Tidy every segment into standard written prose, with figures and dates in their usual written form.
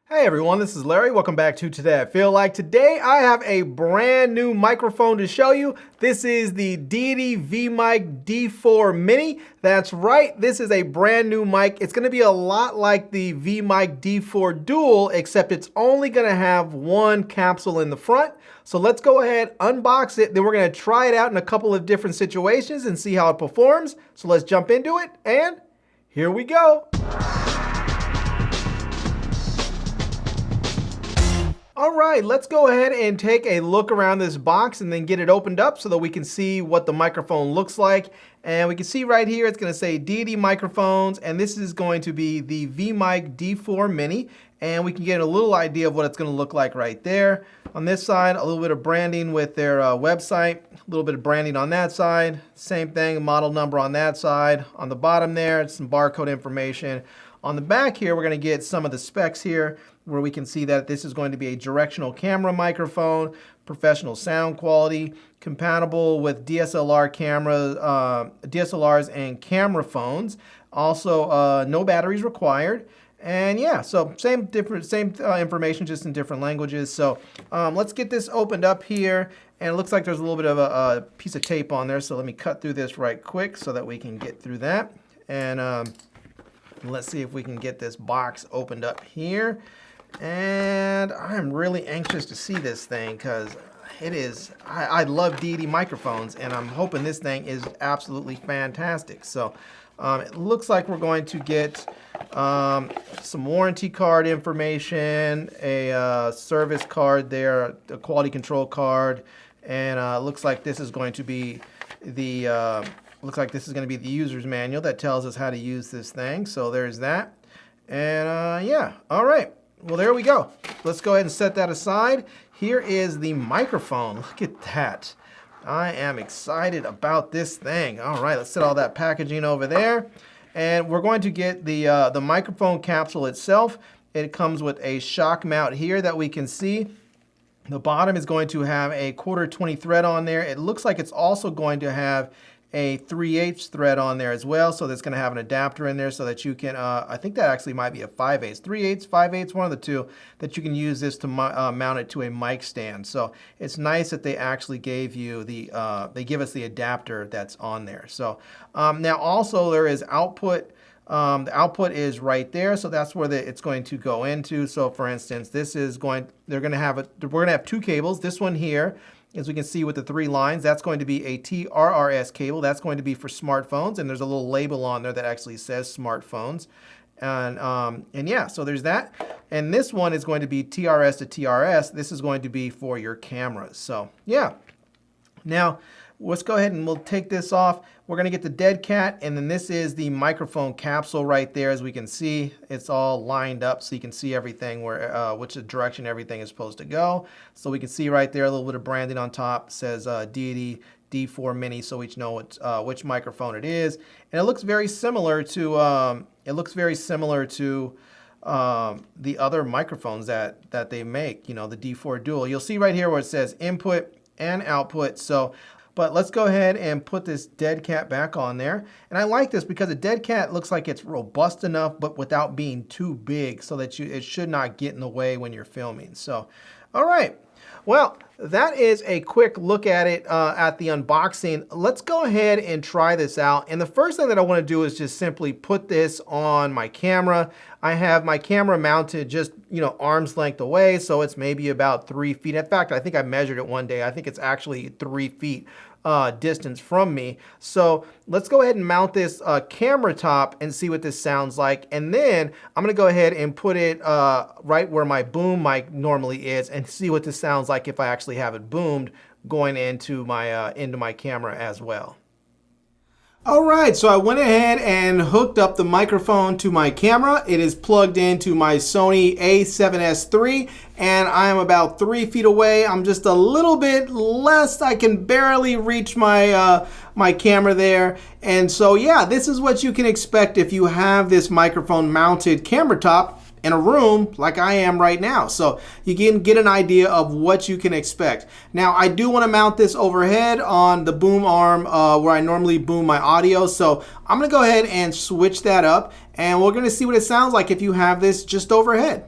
Hey everyone, this is Larry. Welcome back to Today I Feel Like. Today I have a brand new microphone to show you. This is the Deity VMic D4 Mini. That's right, this is a brand new mic. It's gonna be a lot like the VMic D4 Dual, except it's only gonna have one capsule in the front. So let's go ahead, unbox it, then we're gonna try it out in a couple of different situations and see how it performs. So let's jump into it, and here we go. All right, let's go ahead and take a look around this box and then get it opened up so that we can see what the microphone looks like. And we can see right here, it's gonna say Deity microphones, and this is going to be the VMic D4 Mini. And we can get a little idea of what it's gonna look like right there. On this side, a little bit of branding with their website, a little bit of branding on that side. Same thing, model number on that side. On the bottom there, it's some barcode information. On the back here, we're gonna get some of the specs here, where we can see that this is going to be a directional camera microphone, professional sound quality, compatible with DSLR cameras, DSLRs and camera phones. Also, no batteries required. And yeah, so same information, just in different languages. So let's get this opened up here. And it looks like there's a little bit of a piece of tape on there. So let me cut through this right quick so that we can get through that. And let's see if we can get this box opened up here. And I'm really anxious to see this thing because it is, I love Deity microphones, and I'm hoping this thing is absolutely fantastic. So it looks like we're going to get some warranty card information, a service card there, a quality control card, and it looks like this is going to be the user's manual that tells us how to use this thing. So there's that. And yeah, all right. Well, there we go. Let's go ahead and set that aside. Here is the microphone. Look at that. I am excited about this thing. All right, let's set all that packaging over there. And we're going to get the microphone capsule itself. It comes with a shock mount here that we can see. The bottom is going to have a 1/4 20 thread on there. It looks like it's also going to have a 3/8 thread on there as well, so that's going to have an adapter in there so that you can, I think that actually might be a 5/8, 3/8, 5/8, one of the two, that you can use this to mount it to a mic stand. So it's nice that they actually gave you the, they give us the adapter that's on there. So now also there is output. The output is right there, so that's where it's going to go into. So for instance, this is going, we're going to have two cables. This one here, as we can see with the 3 lines, that's going to be a TRRS cable. That's going to be for smartphones, and there's a little label on there that actually says smartphones. And yeah, so there's that. And this one is going to be TRS to TRS. This is going to be for your cameras. So yeah. Now, let's go ahead and we'll take this off. We're going to get the dead cat, and then this is the microphone capsule right there. As we can see, it's all lined up so you can see everything, where which direction everything is supposed to go. So we can see right there a little bit of branding on top. It says Deity D4 Mini, so we know which microphone it is. And it looks very similar to the other microphones that they make. You know, the D4 Dual. You'll see right here where it says input and output. So, but let's go ahead and put this dead cat back on there. And I like this because the dead cat looks like it's robust enough, but without being too big, so that it should not get in the way when you're filming. So, all right. Well, that is a quick look at it, at the unboxing. Let's go ahead and try this out. And the first thing that I want to do is just simply put this on my camera. I have my camera mounted just, arm's length away, so it's maybe about 3 feet. In fact, I think I measured it one day. I think it's actually 3 feet distance from me. So let's go ahead and mount this camera top and see what this sounds like. And then I'm going to go ahead and put it right where my boom mic normally is and see what this sounds like if I actually have it boomed going into my camera as well. All right, so I went ahead and hooked up the microphone to my camera. It is plugged into my Sony a7S III, and I am about 3 feet away. I'm just a little bit less. I can barely reach my my camera there. And so yeah, this is what you can expect if you have this microphone mounted camera top in a room like I am right now. So you can get an idea of what you can expect. Now I do want to mount this overhead on the boom arm where I normally boom my audio. So I'm going to go ahead and switch that up, and we're going to see what it sounds like if you have this just overhead.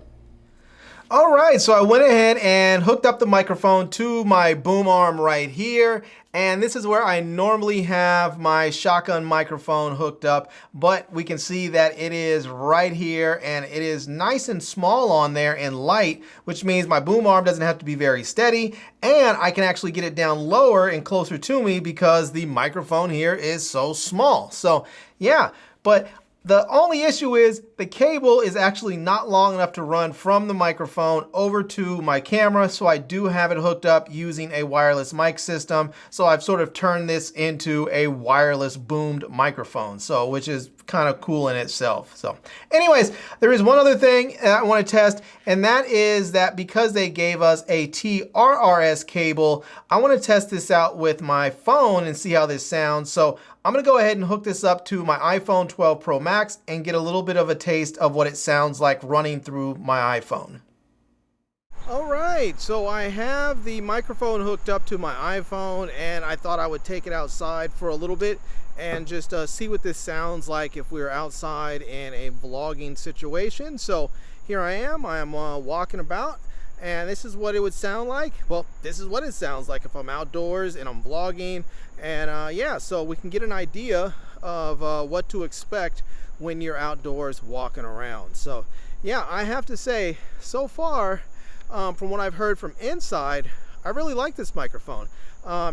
All right, so I went ahead and hooked up the microphone to my boom arm right here. And this is where I normally have my shotgun microphone hooked up, but we can see that it is right here and it is nice and small on there and light, which means my boom arm doesn't have to be very steady, and I can actually get it down lower and closer to me because the microphone here is so small. So yeah, but the only issue is the cable is actually not long enough to run from the microphone over to my camera, so I do have it hooked up using a wireless mic system. So I've sort of turned this into a wireless boomed microphone, so which is kind of cool in itself. So anyways, there is one other thing I want to test, and that is that because they gave us a TRRS cable, I want to test this out with my phone and see how this sounds. So I'm going to go ahead and hook this up to my iPhone 12 Pro Max and get a little bit of a taste of what it sounds like running through my iPhone. All right, so I have the microphone hooked up to my iPhone, and I thought I would take it outside for a little bit and just see what this sounds like if we were outside in a vlogging situation. So here I am walking about, and this is what it would sound like. Well, this is what it sounds like if I'm outdoors and I'm vlogging. And yeah, so we can get an idea of what to expect when you're outdoors walking around. So yeah, I have to say, so far, from what I've heard from inside, I really like this microphone.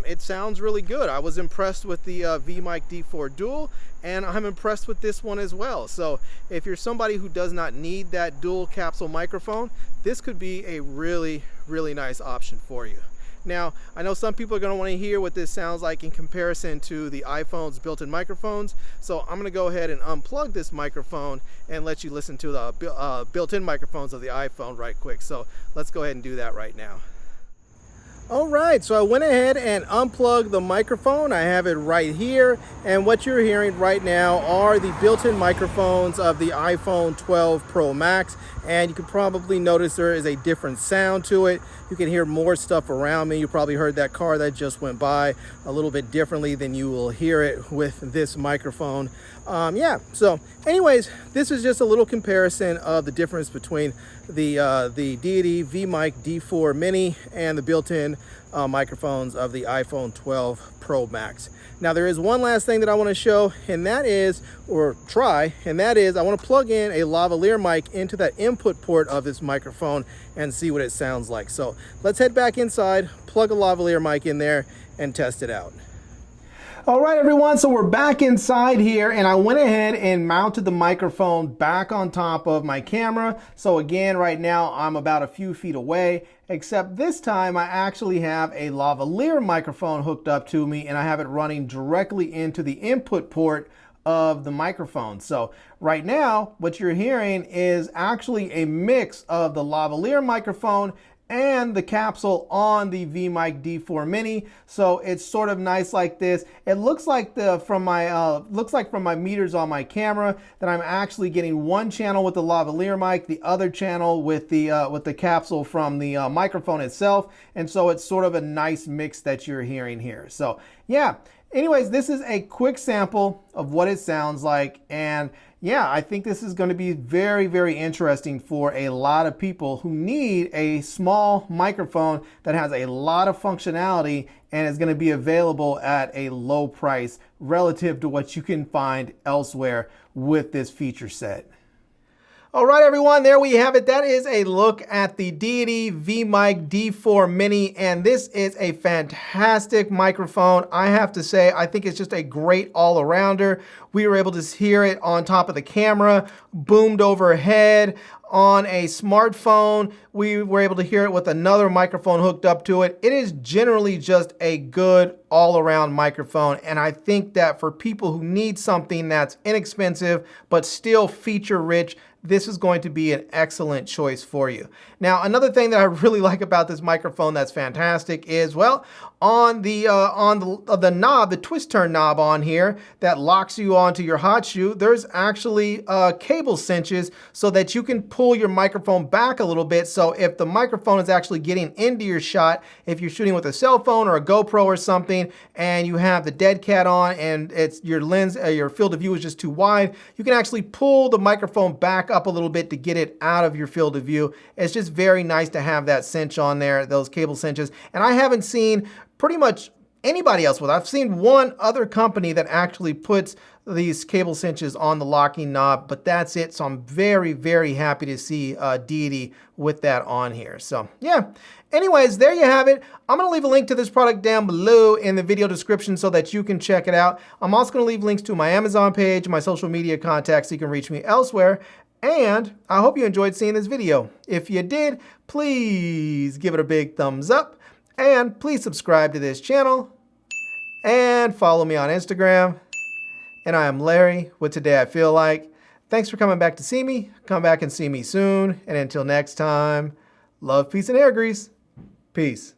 It sounds really good. I was impressed with the VMic D4 Dual, and I'm impressed with this one as well. So if you're somebody who does not need that dual capsule microphone, this could be a really, really nice option for you. Now, I know some people are going to want to hear what this sounds like in comparison to the iPhone's built-in microphones, so I'm going to go ahead and unplug this microphone and let you listen to the built-in microphones of the iPhone right quick. So let's go ahead and do that right now. All right, so I went ahead and unplugged the microphone. I have it right here, and what you're hearing right now are the built-in microphones of the iPhone 12 Pro Max, and you can probably notice there is a different sound to it. You can hear more stuff around me. You probably heard that car that just went by a little bit differently than you will hear it with this microphone. Yeah, so anyways, this is just a little comparison of the difference between the Deity VMic D4 Mini and the built-in microphones of the iPhone 12 Pro Max. Now there is one last thing that I want to show, and that is, or try, and that is I want to plug in a lavalier mic into that input port of this microphone and see what it sounds like. So let's head back inside, plug a lavalier mic in there, and test it out. All right, everyone, so we're back inside here, and I went ahead and mounted the microphone back on top of my camera. So again, right now I'm about a few feet away, except this time I actually have a lavalier microphone hooked up to me, and I have it running directly into the input port of the microphone. So right now, what you're hearing is actually a mix of the lavalier microphone and the capsule on the VMic D4 Mini. So it's sort of nice like this. It looks like from my meters on my camera that I'm actually getting one channel with the lavalier mic, the other channel with the capsule from the microphone itself. And so it's sort of a nice mix that you're hearing here. So yeah, anyways, this is a quick sample of what it sounds like, and yeah, I think this is going to be very, very interesting for a lot of people who need a small microphone that has a lot of functionality and is going to be available at a low price relative to what you can find elsewhere with this feature set. All right, everyone, there we have it. That is a look at the Deity VMic D4 Mini, and this is a fantastic microphone. I have to say, I think it's just a great all-arounder. We were able to hear it on top of the camera, boomed overhead, on a smartphone. We were able to hear it with another microphone hooked up to it. It is generally just a good all-around microphone, and I think that for people who need something that's inexpensive but still feature-rich, this is going to be an excellent choice for you. Now, another thing that I really like about this microphone that's fantastic is, well, on the knob, the twist turn knob on here that locks you onto your hot shoe, there's actually cable cinches so that you can pull your microphone back a little bit. So if the microphone is actually getting into your shot, if you're shooting with a cell phone or a GoPro or something, screen and you have the dead cat on and it's your lens, your field of view is just too wide, you can actually pull the microphone back up a little bit to get it out of your field of view. It's just very nice to have that cinch on there, those cable cinches. And I haven't seen pretty much anybody else with. I've seen one other company that actually puts these cable cinches on the locking knob, but that's it. So I'm very, very happy to see Deity with that on here. So yeah, anyways, there you have it. I'm gonna leave a link to this product down below in the video description so that you can check it out. I'm also gonna leave links to my Amazon page, my social media contacts, so you can reach me elsewhere. And I hope you enjoyed seeing this video. If you did, please give it a big thumbs up and please subscribe to this channel and follow me on Instagram. And I am Larry with Today I Feel Like. Thanks for coming back to see me. Come back and see me soon. And until next time, love, peace, and hair grease. Peace.